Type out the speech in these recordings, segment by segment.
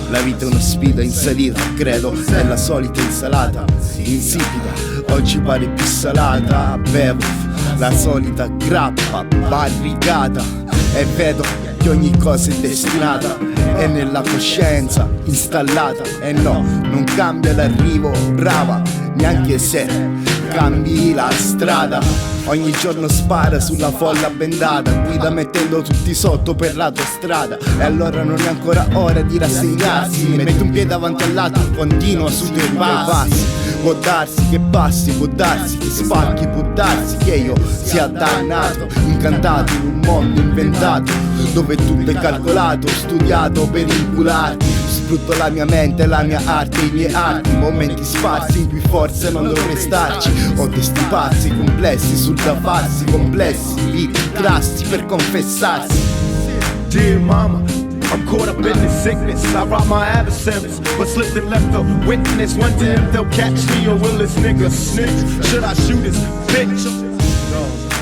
La vita è una sfida in salita, credo, è la solita insalata insipida, oggi pare più salata. Bevo la solita grappa barricata e vedo che ogni cosa è destinata, è nella coscienza installata. E no, non cambia l'arrivo, brava, neanche se cambi la strada. Ogni giorno spara sulla folla bendata, guida mettendo tutti sotto per l'autostrada. E allora non è ancora ora di rassegnarsi, mette un piede davanti all'altro, continua su due passi. Può darsi che passi, può darsi che spacchi, può darsi che io sia dannato, incantato in un mondo inventato, dove tutto è calcolato, studiato per incularti. Sfrutto la mia mente, la mia arte, i miei arti, momenti sparsi in cui forse non dovrei starci. Ho testi pazzi, complessi sul da farsi, complessi, vivi, grassi per confessarsi. Dear mama, I'm caught up in this sickness. I rob my adversaries, but slipped and left a witness. Wonder if they'll catch me or will this nigga snitch? Should I shoot this bitch?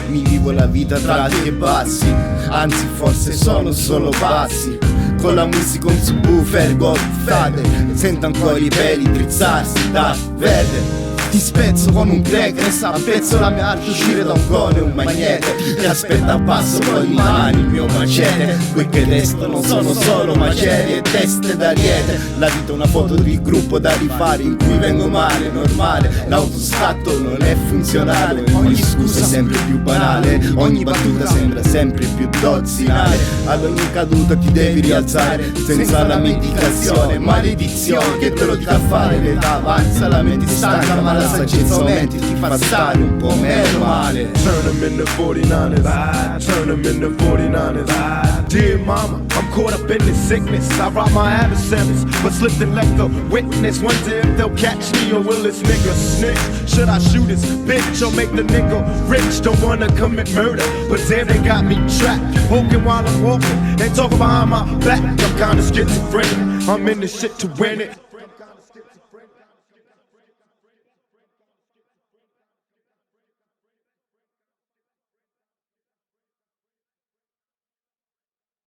Mi vivo la vita tra alti e bassi, anzi forse sono solo passi. Con la musica un subwoofer goffate, sento ancora i peli drizzarsi da verde. Ti spezzo con un cracker e s'appezzo la mia arte uscire da un cone, un magnete. Ti aspetta a passo con in mani il mio macete. Quel che restano sono solo macerie e teste d'ariete. La vita è una foto del gruppo da rifare in cui vengo male, normale. L'autoscatto non è funzionale, ogni scusa è sempre più banale, ogni battuta sembra sempre più dozzinale. Ad ogni caduta ti devi rialzare senza la medicazione, maledizione che te lo dica a fare. L'età avanza, la mente stanca, ma la saggezza aumenti, ti fa stare un po' meno male. Turn them into 49ers, turn them into 49ers. Dear mama, I'm caught up in this sickness. I rob my adversaries, but slipped and left a witness. Wonder if they'll catch me or will this nigga snitch? Should I shoot this bitch or make the nigga rich? Don't wanna commit murder, but damn they got me trapped. Walking while I'm walking, and talking behind my back. I'm kinda schizophrenic, I'm in this shit to win it.